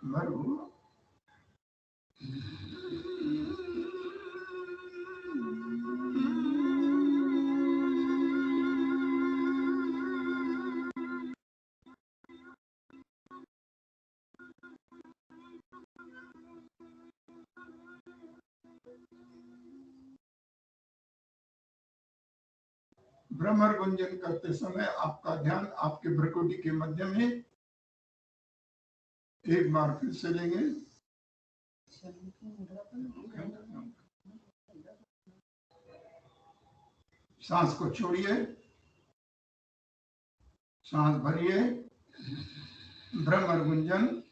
भरो, भ्रमर गुंजन करते समय आपका ध्यान आपके भ्रुकुटी के मध्य में, एक बार फिर से लेंगे। सांस को छोड़िए, सांस भरिए, भ्रमर गुंजन।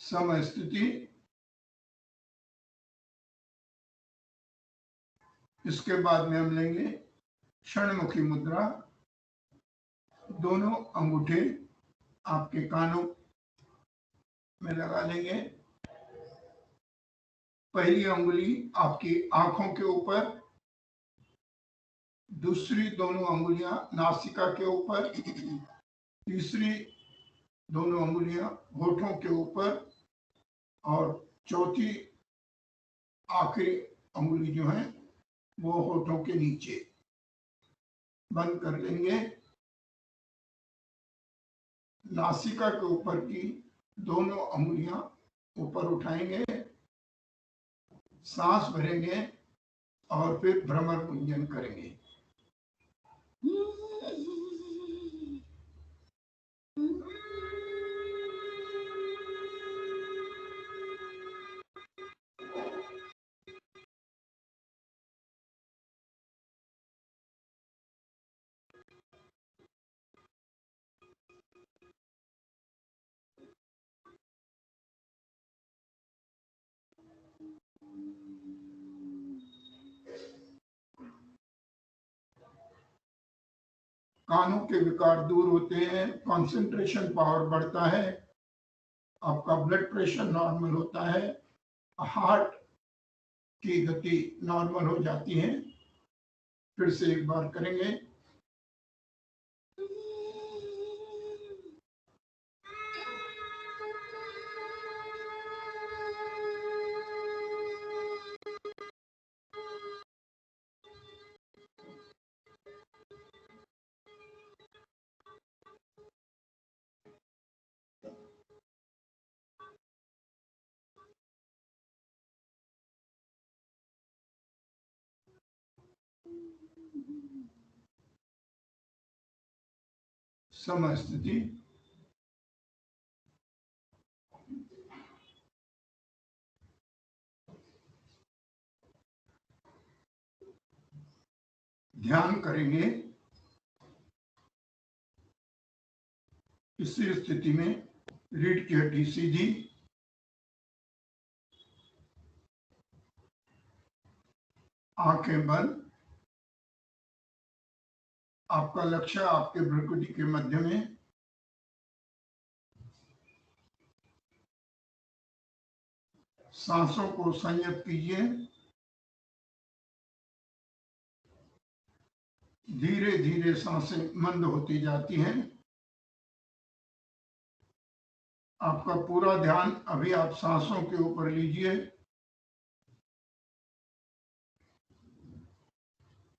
समय स्थिति, इसके बाद में हम लेंगे क्षणमुखी मुद्रा। दोनों अंगूठे आपके कानों में लगा लेंगे। पहली उंगली आपकी आंखों के ऊपर, दूसरी दोनों अंगुलियां नासिका के ऊपर, तीसरी दोनों अंगुलियां होठों के ऊपर और चौथी आखिरी अंगुली जो है वो होठों के नीचे। बंद कर लेंगे। नासिका के ऊपर की दोनों अंगुलियां ऊपर उठाएंगे, सांस भरेंगे और फिर भ्रमर गुंजन करेंगे। कानों के विकार दूर होते हैं, कंसंट्रेशन पावर बढ़ता है, आपका ब्लड प्रेशर नॉर्मल होता है, हार्ट की गति नॉर्मल हो जाती है। फिर से एक बार करेंगे। समय स्थिति, ध्यान करेंगे। इसी स्थिति में रीढ़ की हड्डी सीधी, आंखें बंद। आपका लक्ष्य आपके भ्रुकुटी के मध्य में। सांसों को संयत कीजिए। धीरे धीरे सांसें मंद होती जाती हैं। आपका पूरा ध्यान अभी आप सांसों के ऊपर लीजिए।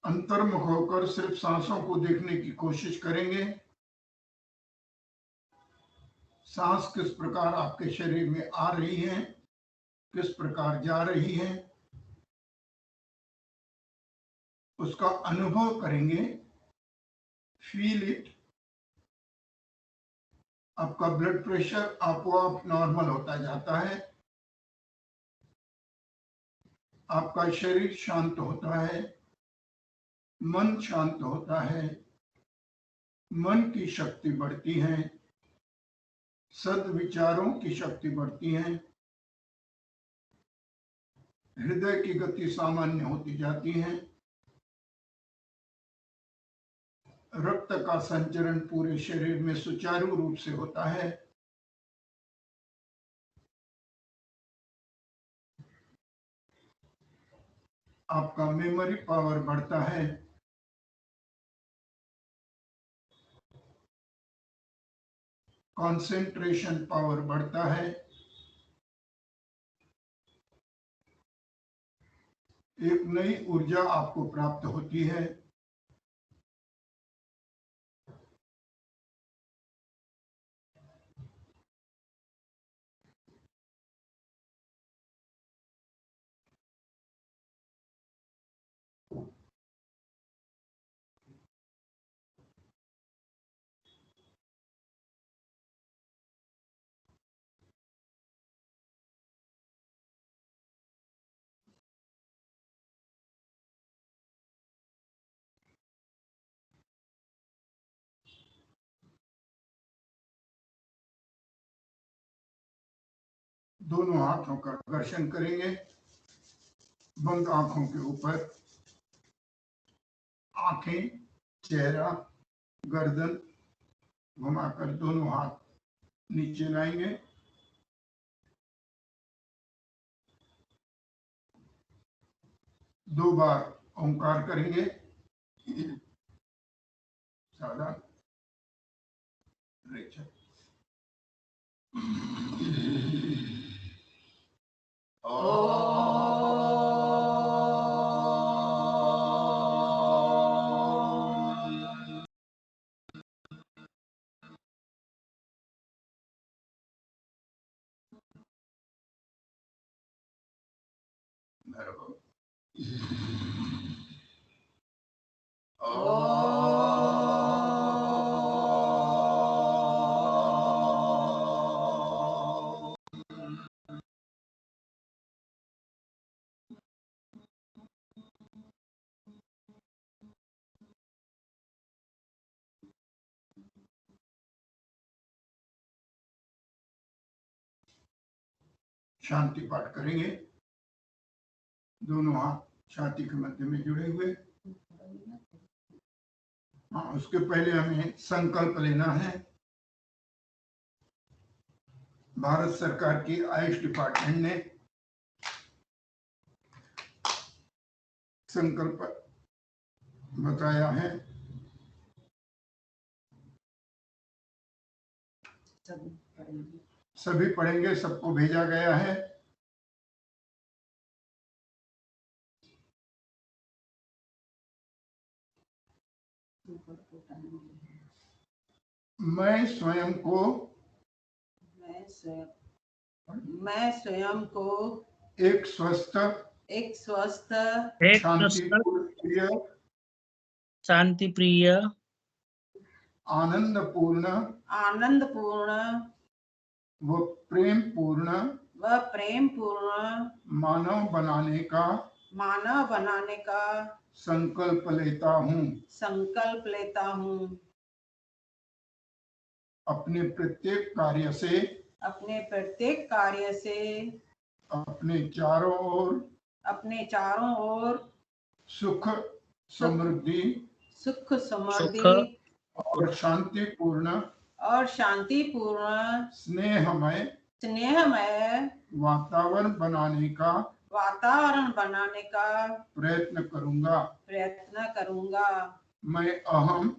अंतर्मुख होकर सिर्फ सांसों को देखने की कोशिश करेंगे। सांस किस प्रकार आपके शरीर में आ रही है, किस प्रकार जा रही है, उसका अनुभव करेंगे। Feel it. आपका ब्लड प्रेशर आपोआप नॉर्मल होता जाता है। आपका शरीर शांत होता है, मन शांत होता है, मन की शक्ति बढ़ती है, सद्विचारों की शक्ति बढ़ती है, हृदय की गति सामान्य होती जाती है, रक्त का संचरण पूरे शरीर में सुचारू रूप से होता है। आपका मेमोरी पावर बढ़ता है। कंसंट्रेशन पावर बढ़ता है। एक नई ऊर्जा आपको प्राप्त होती है। दोनों हाथों का घर्षण करेंगे बंद आंखों के ऊपर। आंखें, चेहरा, गर्दन घुमाकर दोनों हाथ नीचे लाएंगे। दो बार ओंकार करेंगे। सावधान। शांति पाठ करेंगे। दोनों हाथ छाती के मध्य में जुड़े हुए। हाँ, उसके पहले हमें संकल्प लेना है। भारत सरकार की आयुष डिपार्टमेंट ने संकल्प बताया है। सभी पढ़ेंगे, सबको भेजा गया है। मैं स्वयं को एक स्वस्थ शांति प्रिय आनंदपूर्ण व प्रेम पूर्ण मानव बनाने का संकल्प लेता हूँ। अपने प्रत्येक कार्य से अपने चारों ओर सुख समृद्धि और शांतिपूर्ण स्नेहमय वातावरण बनाने का प्रयत्न करूंगा। मैं अहम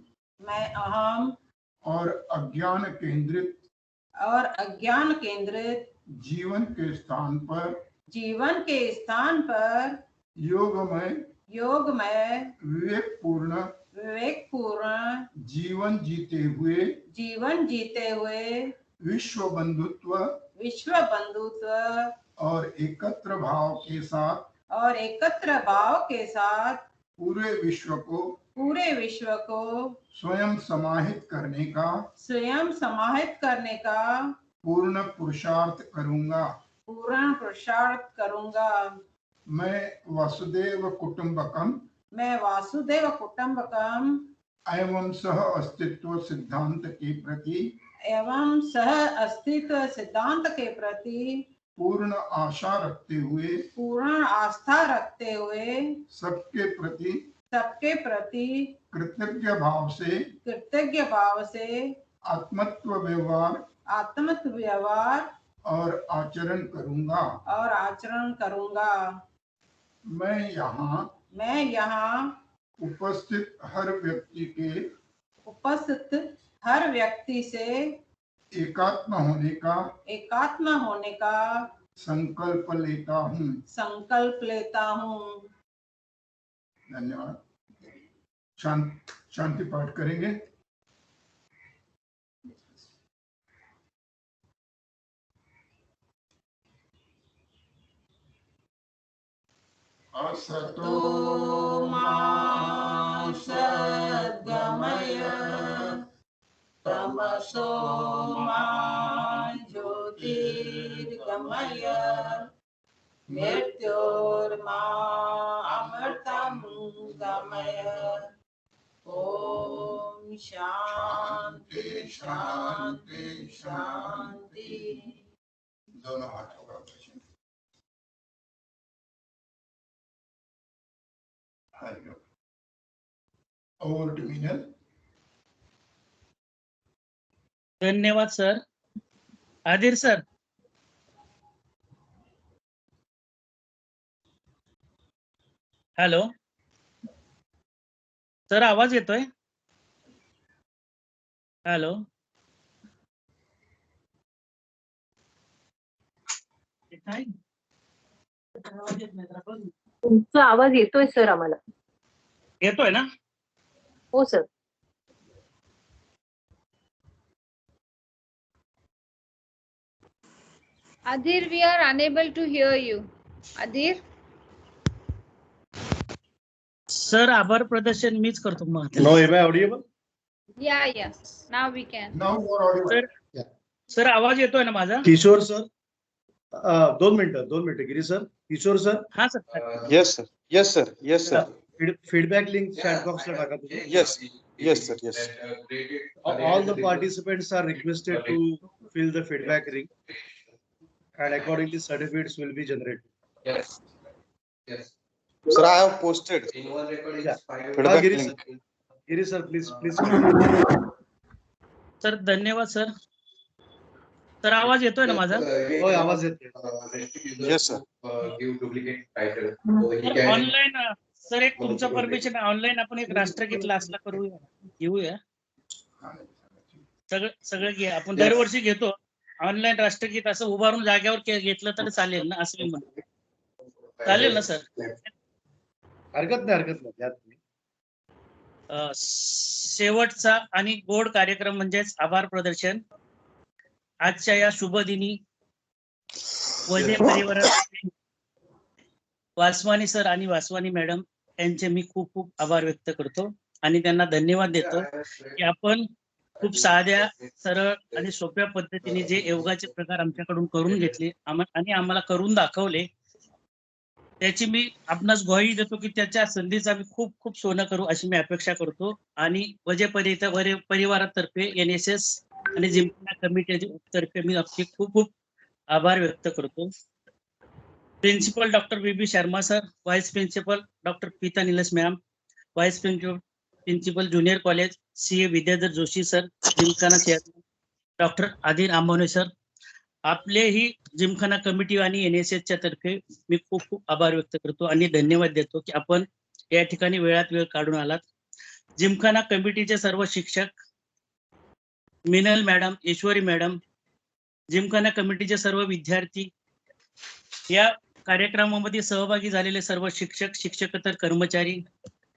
और अज्ञान केंद्रित और अज्ञान केंद्रित जीवन के स्थान पर योगमय विवेकपूर्ण जीवन जीते हुए विश्व बंधुत्व और एकत्र भाव के साथ पूरे विश्व को स्वयं समाहित करने का पूर्ण पुरुषार्थ करूंगा। मैं वासुदेव कुटुंबकम एवं सह अस्तित्व सिद्धांत के प्रति पूर्ण आस्था रखते हुए सबके प्रति कृतज्ञ भाव से आत्मत्व व्यवहार और आचरण करूंगा। मैं यहाँ उपस्थित हर व्यक्ति से एकात्म होने का संकल्प लेता हूँ। धन्यवाद। शांति पाठ करेंगे। असतो मा सद्गमय तमसो मा ज्योतिर्गमय मृत्योर्मा अमृतं गमय। ओम शांति शांति शांति। दोनों हाथों का ओवर टू मीनल। धन्यवाद सर। आदिर सर। हॅलो सर, आवाज येतोय? हॅलो तुमचा आवाज येतोय सर आम्हाला. येतोय ना? हो sir. Adhir, we are unable to hear you. Adhir? Sir आभार प्रदर्शन मीच करतो मग. No, am I audible? Yeah. Now we can. Now more audible. Sir आवाज येतोय ना माझा? किशोर सर, 2 मिनिटं गिरी सर. किशोर सर. हाँ sir. Yes sir. Feedback link chat बॉक्सला टाका तुम्ही. Yes sir. All the participants are requested to fill the feedback ring, and accordingly certificates will be generated. Yes. Sir, I have posted. Feedback link. Giri sir, please. Sir धन्यवाद sir. Sir आवाज येतोय ना माझा? होय, आवाज येतोय. Yes sir. Online sir एक तुमचं परमिशन ऑनलाईन आपण एक राष्ट्रगीत क्लासला करूया, घेऊया सगळं घ्या. आपण दरवर्षी घेतो ऑनलाईन राष्ट्रगीत. असं उभारून जागेवर घेतलं तर चालेल ना? असं म्हणतो. चालेल ना सर? हरकत नाही. शेवटचा आणि गोड कार्यक्रम म्हणजेच आभार प्रदर्शन. आजच्या या शुभ दिनी वजे परिवारात वासवानी सर आणि वासवानी मॅडम यांचे मी खूप आभार व्यक्त करतो आणि त्यांना धन्यवाद देतो की आपण खूप साध्या, सरळ आणि सोप्या पद्धतीने जे योगाचे प्रकार आमच्याकडून करून घेतले आणि आम्हाला करून दाखवले, त्याची मी आपणास ग्वाही देतो की त्याच्या संधीचा मी खूप सोनं करू अशी मी अपेक्षा करतो. आणि वजे परिवारातर्फे NSS आणि जिमखाना कमिटी तर्फे मी आपले खूप आभार व्यक्त करतो. Principal doctor VB Sharma sir, vice principal doctor पीता निलस ma'am, vice principal junior college CA Vidyadhar Joshi sir, gymkhana chairman doctor Adir Ambavane sir, आपलेही जिमखाना कमिटी आणि NSSच्या तर्फे मी खूप आभार व्यक्त करतो आणि धन्यवाद देतो की आपण या ठिकाणी वेळात वेळ काढून आलात. जिमखाना कमिटीचे सर्व शिक्षक, मिनल मॅडम, ईश्वरी मॅडम, जिमखाना कमिटीचे सर्व विद्यार्थी, या कार्यक्रमामध्ये सहभागी झालेले सर्व शिक्षक, शिक्षकेतर कर्मचारी,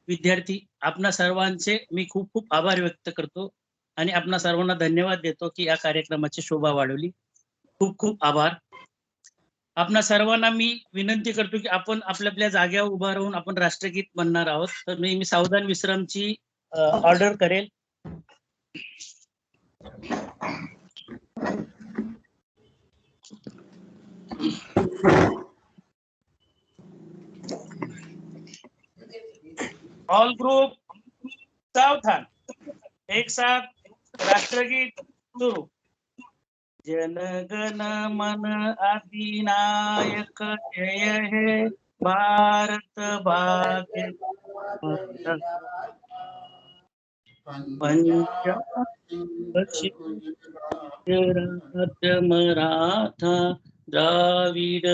विद्यार्थी, आपणा सर्वांचे मी खूप खूप आभार व्यक्त करतो आणि आपणा सर्वांना धन्यवाद देतो की या कार्यक्रमाची शोभा वाढवली. खूप खूप आभार. आपणा सर्वांना मी विनंती करतो की आपण आपल्या आपल्या जागेवर उभा राहून आपण राष्ट्रगीत म्हणणार आहोत. तर मी सावधान विश्रामची ऑर्डर करेल. ऑल ग्रुप सावधान. एक साथ राष्ट्रगीत सुरू. जनगण मन अधिनायक जय हे भारत भाग्य पंजाब मराठा द्राविड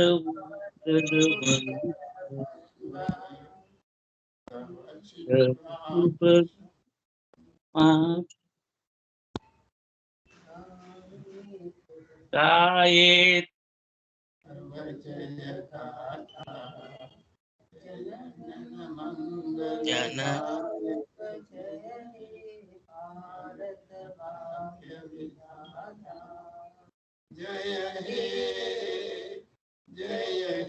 काय जन जय हे जय हे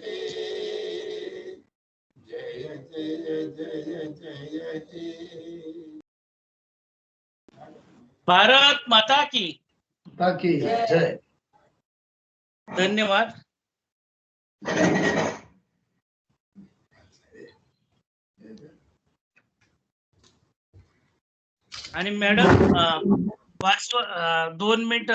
जय जय जय जय हे. भारत माता की ताकि जय. धन्यवाद. आणि मॅडम 2 मिनिट